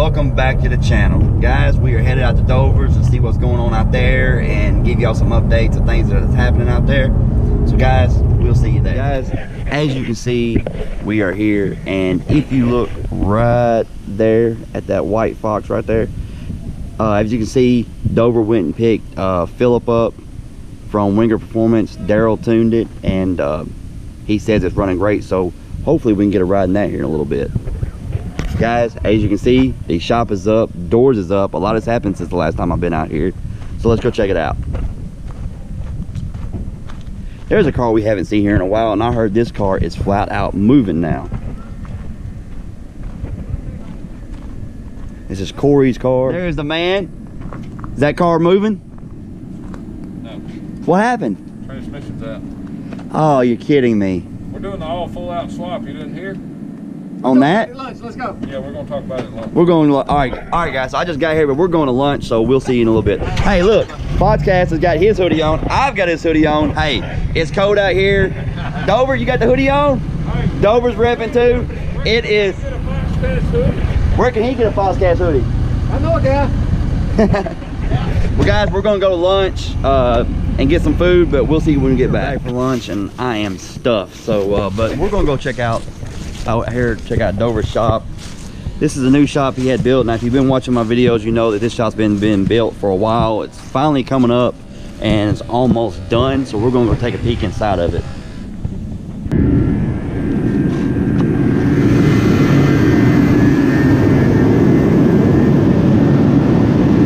welcome back to the channel. Guys, we are headed out to Dover's to see what's going on out there and give y'all some updates of things that is happening out there. So guys, we'll see you there. Guys, as you can see, we are here, and if you look right there at that white Fox right there, as you can see, Dover went and picked Philip up from Wengerd Performance. Daryle tuned it, and he says it's running great, so hopefully we can get a ride in that here in a little bit. Guys, as you can see, the shop is up, doors is up. A lot has happened since the last time I've been out here, so let's go check it out. There's a car we haven't seen here in a while, and I heard this car is flat out moving now. This is Corey's car. There's the man. Is that car moving? No. What happened? Transmission's out. Oh, you're kidding me. We're doing the all full out swap. You didn't hear? On that? Lunch, let's go. Yeah, we're gonna talk about it at lunch. We're going to, all right guys, so I just got here, but we're going to lunch, so we'll see you in a little bit. Hey, look, Foxcast has got his hoodie on. I've got his hoodie on. Hey, it's cold out here. Dover, you got the hoodie on? Dover's repping too. It is. Where can he get a Foxcast hoodie? I know a guy. Well, guys, we're going to go to lunch and get some food, but we'll see when we get back for lunch, and I am stuffed. So, but we're going to go check out Dover's shop. This is a new shop he had built. Now, if you've been watching my videos, you know that this shop's been built for a while. It's finally coming up, and it's almost done. So we're going to go take a peek inside of it.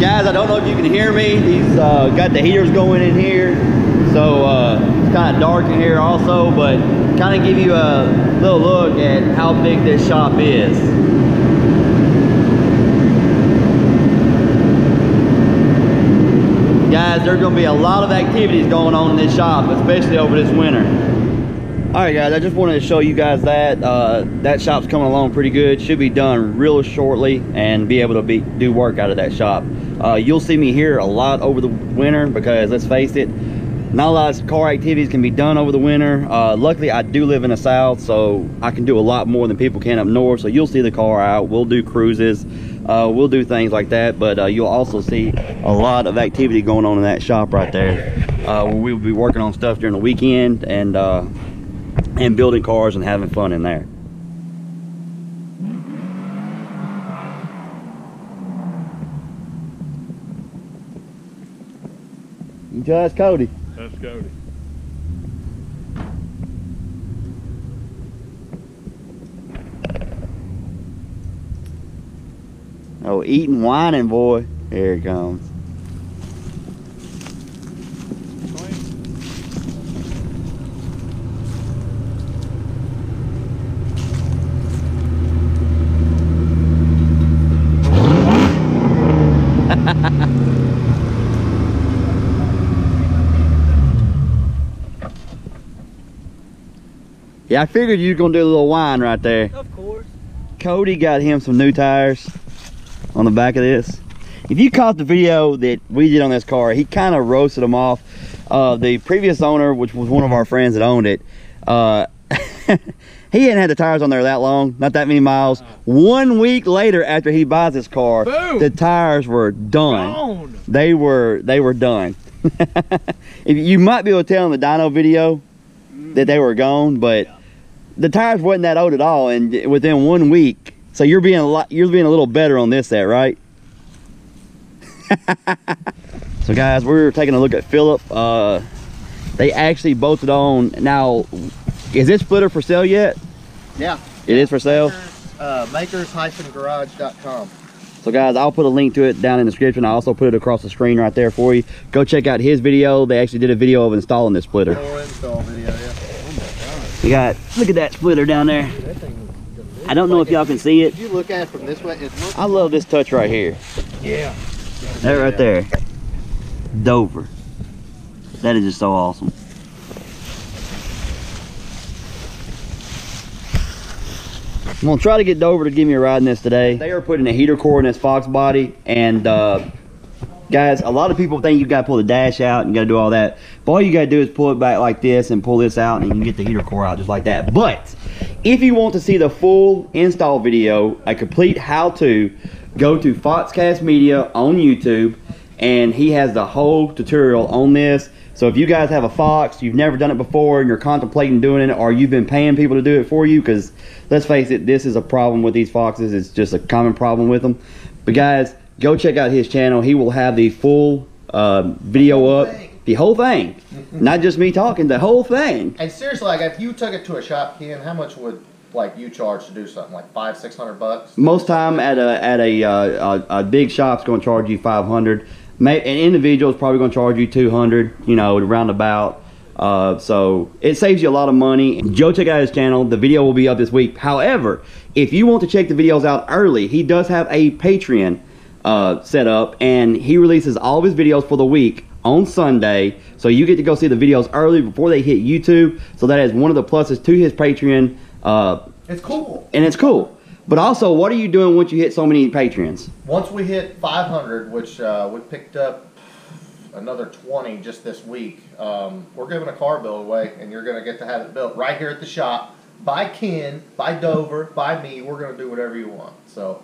Guys, I don't know if you can hear me. He's got the heaters going in here, so it's kind of dark in here also, but kind of give you a little look at how big this shop is. Guys, there's going to be a lot of activities going on in this shop, especially over this winter. All right, guys, I just wanted to show you guys that that shop's coming along pretty good. Should be done real shortly and be able to do work out of that shop. You'll see me here a lot over the winter because, let's face it, not a lot of car activities can be done over the winter. Luckily, I do live in the south, so I can do a lot more than people can up north. So you'll see the car out. We'll do cruises. We'll do things like that, but you'll also see a lot of activity going on in that shop right there. Where we'll be working on stuff during the weekend and building cars and having fun in there. That's Cody. That's Coyote. Oh, eating, whining, boy. Here it comes. Yeah, I figured you were gonna do a little whine right there. Of course. Cody got him some new tires on the back of this. If you caught the video that we did on this car, he kind of roasted them off. The previous owner, which was one of our friends that owned it, he hadn't had the tires on there that long, not that many miles. 1 week later, after he buys this car, boom, the tires were done. Gone. They were done. You might be able to tell in the dyno video that they were gone, but the tires wasn't that old at all, and within 1 week. So you're being a little better on this set, right? So guys, we're taking a look at Philip. They actually bolted on. Now, is this splitter for sale yet? Yeah. It is for sale? Makers-garage.com. So guys, I'll put a link to it down in the description. I also put it across the screen right there for you. Go check out his video. They actually did a video of installing this splitter. Full install video, yeah. You got, look at that splitter down there. I don't know if y'all can see it. If you look at it from this way, it looks. I love this touch right here. Yeah. That right there. Dover. That is just so awesome. I'm gonna try to get Dover to give me a ride in this today. They are putting a heater core in this Fox body, and guys, a lot of people think you gotta pull the dash out and you gotta do all that, but all you gotta do is pull it back like this and pull this out, and you can get the heater core out just like that. But if you want to see the full install video, a complete how-to, go to Foxcast Media on YouTube, and he has the whole tutorial on this. So if you guys have a Fox, you've never done it before, and you're contemplating doing it, or you've been paying people to do it for you, because let's face it, this is a problem with these Foxes. It's just a common problem with them. But guys, go check out his channel. He will have the full video up. The whole thing. Not just me talking, the whole thing. And seriously, like if you took it to a shop, Ken, how much would like you charge to do something? Like $500-600? Most time at a big shop's going to charge you $500. An individual is probably going to charge you $200. You know, roundabout. So it saves you a lot of money. Go check out his channel. The video will be up this week. However, if you want to check the videos out early, he does have a Patreon set up, and he releases all of his videos for the week on Sunday, so you get to go see the videos early before they hit YouTube. So that is one of the pluses to his Patreon. It's cool. And it's cool. But also, what are you doing once you hit so many Patreons? Once we hit 500, which we picked up another 20 just this week, we're giving a car build away, and you're going to get to have it built right here at the shop by Ken, by Dover, by me. We're going to do whatever you want. So,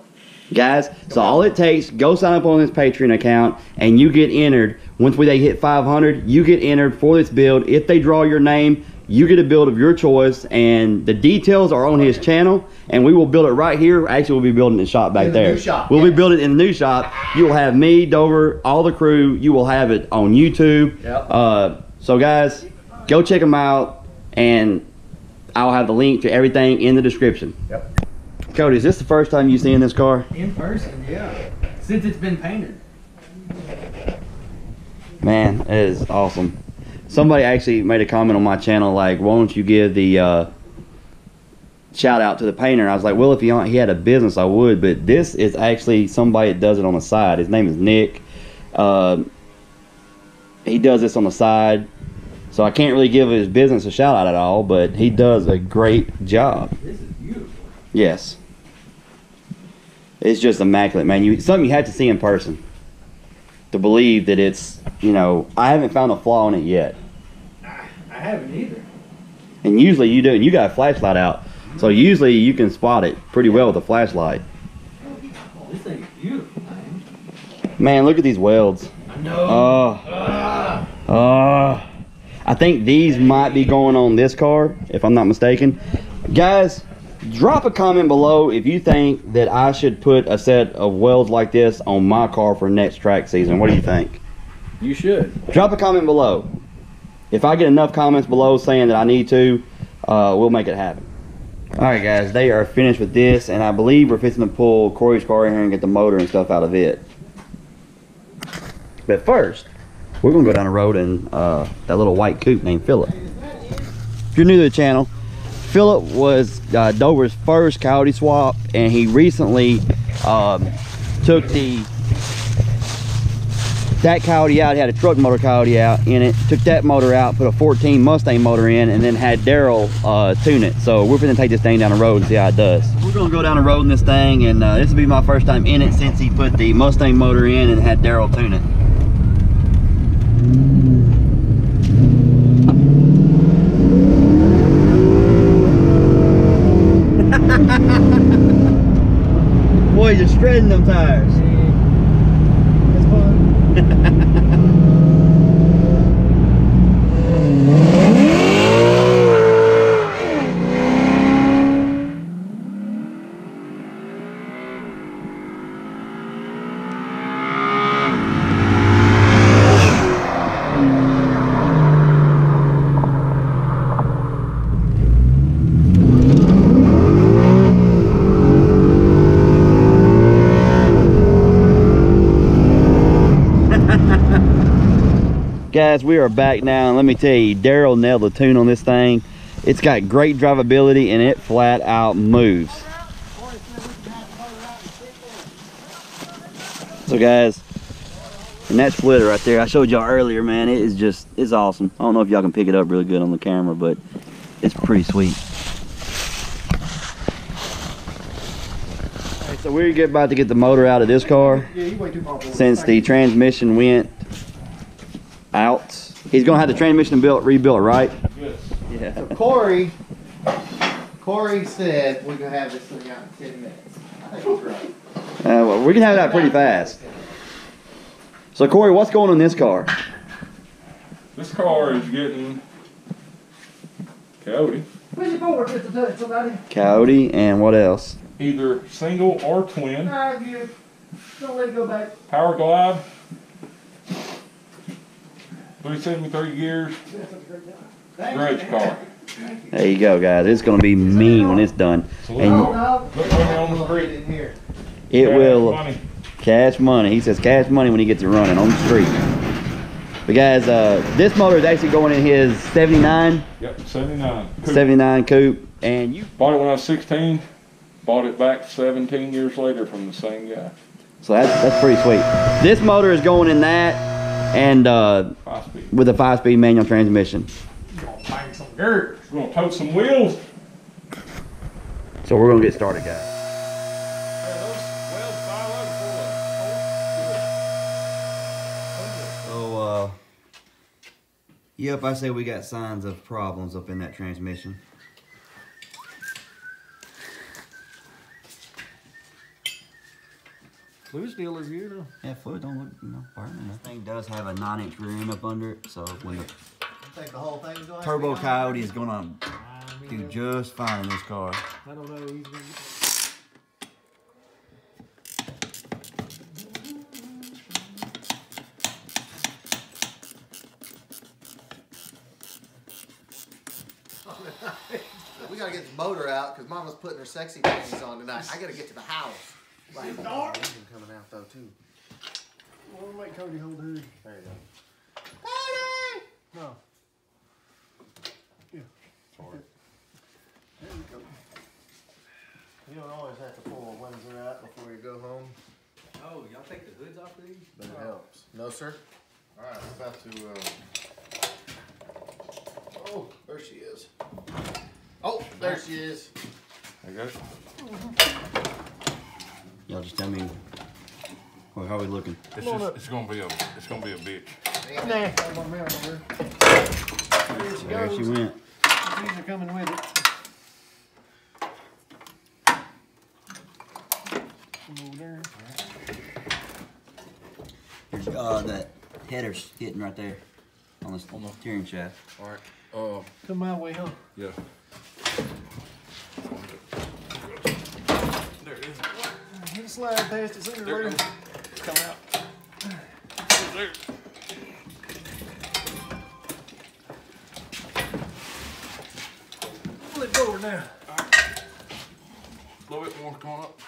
guys, so all it takes, go sign up on this Patreon account, and you get entered. Once they hit 500, you get entered for this build. If they draw your name, you get a build of your choice, and the details are on his channel, and we will build it right here. Actually, we'll be building the shop back there. We'll be building it in the new shop. You will have me, Dover, all the crew. You will have it on YouTube. Yep. So guys, go check them out, and I'll have the link to everything in the description. Yep. Cody, is this the first time you've seen this car? In person, yeah. Since it's been painted. Man, it is awesome. Somebody actually made a comment on my channel like, why don't you give the shout out to the painter? I was like, well, if he had a business, I would. But this is actually somebody that does it on the side. His name is Nick. He does this on the side. So I can't really give his business a shout out at all, but he does a great job. This is beautiful. Yes. It's just immaculate, man. Something you have to see in person to believe that it's, you know, I haven't found a flaw in it yet. I haven't either. And usually you do, and you got a flashlight out. So usually you can spot it pretty well with a flashlight. Oh, this thing is beautiful, man. Man, look at these welds. I know. I think these might be going on this car, if I'm not mistaken. Guys, drop a comment below if you think that I should put a set of welds like this on my car for next track season. What do you think? You should. Drop a comment below. If I get enough comments below saying that I need to, we'll make it happen. Alright guys, they are finished with this, and I believe we're fixing to pull Corey's car in here and get the motor and stuff out of it. But first, we're going to go down the road in that little white coupe named Philip. If you're new to the channel, Philip was Dover's first Coyote swap, and he recently took that Coyote out. He had a truck motor Coyote out in it, took that motor out, put a 14 Mustang motor in, and then had Daryle tune it. So we're going to take this thing down the road and see how it does. We're going to go down the road in this thing, and this will be my first time in it since he put the Mustang motor in and had Daryle tune it. Boy, you're shredding them tires. It's fun. Guys, we are back now, and let me tell you, Daryle nailed the tune on this thing. It's got great drivability, and it flat out moves. So guys, and that splitter right there, I showed y'all earlier, man, it is just, it's awesome. I don't know if y'all can pick it up really good on the camera, but it's pretty sweet. Okay, so we're about to get the motor out of this car, since the transmission went out. He's gonna have the transmission rebuilt, right? Yes. Yeah. So Corey said we're gonna have this thing out in 10 minutes. I think he's right. We can have that pretty fast. So Corey, what's going on in this car? This car is getting Coyote. Where's your board with the touch, somebody? Coyote and what else? Either single or twin. Alright, good. Don't let it go back. Power glide. 373 gears. Grudge car. There you go, guys. It's going to be mean when it's done. So And look when you're on the street. In here. it Cash will money. cash money. He says cash money when he gets it running on the street. But guys, this motor is actually going in his 79, Yep, 79. Coupe. 79 coupe. And you, Bought it when I was 16. Bought it back 17 years later from the same guy. so that's pretty sweet. This motor is going in that and 5-speed. with a 5-speed manual transmission. Gonna bang some dirt. We're gonna tote some wheels. So we're going to get started, guys. So, yep, I say we got signs of problems up in that transmission. Fluid still is here though. Yeah, fluid don't look, burning. This thing does have a 9-inch rear end up under it, so when the I think the whole thing's going Turbo Coyote is gonna do just fine in this car. I don't know. He's gonna get... We gotta get the motor out because Mama's putting her sexy panties on tonight. I gotta get to the house. Like, engine coming out though too. Well, we'll make Cody hold her. There you go. No. Yeah. Sorry. There we go. You don't always have to pull a Windsor out before you go home, Oh, y'all take the hoods off these? but it helps. No, sir. All right, we're about to. Oh, there she is. Oh, there she is. There you go. Y'all just tell me, well, how are we looking? It's gonna be a bitch. Nah. My mouth over. There she There goes. she went. These are coming with it. Come over there. There's that header's hitting right there on the steering shaft. All right. Come my way, huh? Yeah. There it is. Hit slide past it sooner There or it later. goes. It's coming out. There. Flip forward now. A little bit more coming up.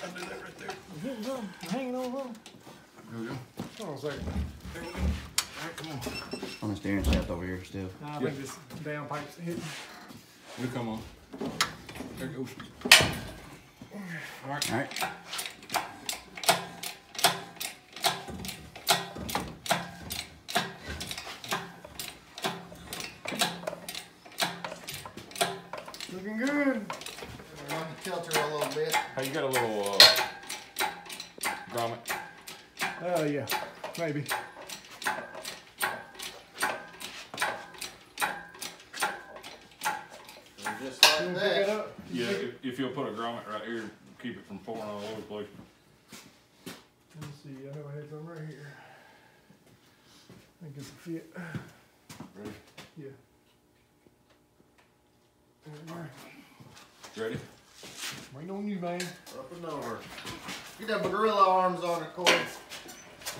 I'll do that right there. Hanging on, huh? There we go. Hold on a second. There we go. All right, come on. On the steering shaft over here still. Nah, I think this down pipe's hitting. You come on. There it goes. All right. All right. Looking good. I can tilt her a little bit. Hey, you got a little grommet? Oh, yeah. Maybe. Just like You wanna pick that. it up? Yeah, if you'll put a grommet right here, keep it from pouring all over the place. Let me see. I know I had some right here. I think it's a fit. Ready? Yeah. All right. Ready? Waiting on you, man. Up and over. Get them gorilla arms on her, Corey.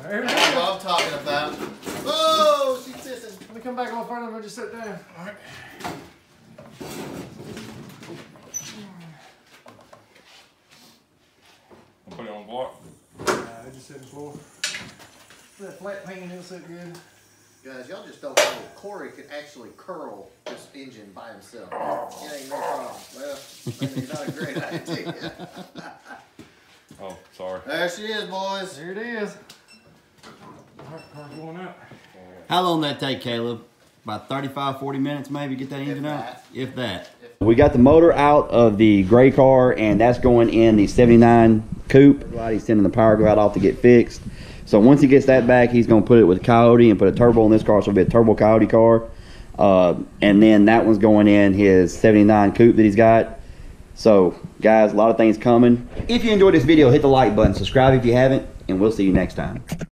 There we That's go. what I'm talking about. Oh, she's pissing. Let me come back on front of her. Just sit down. All right. I'll put it on block. I just sit on the floor. That flat pan, it'll sit good. Guys, y'all just don't know. Corey can actually curl this engine by himself. It ain't no problem. Well, maybe not a great idea. Oh, sorry. There she is, boys. There it is. All right, car's going out. How long did that take, Caleb? About 35, 40 minutes maybe, get that engine out? that. If that. We got the motor out of the gray car, and that's going in the 79 coupe. He's sending the power glide off to get fixed. So once he gets that back, he's going to put it with Coyote and put a turbo in this car, so it'll be a turbo Coyote car. And then that one's going in his 79 coupe that he's got. So guys, a lot of things coming. If you enjoyed this video, hit the like button, subscribe if you haven't, and we'll see you next time.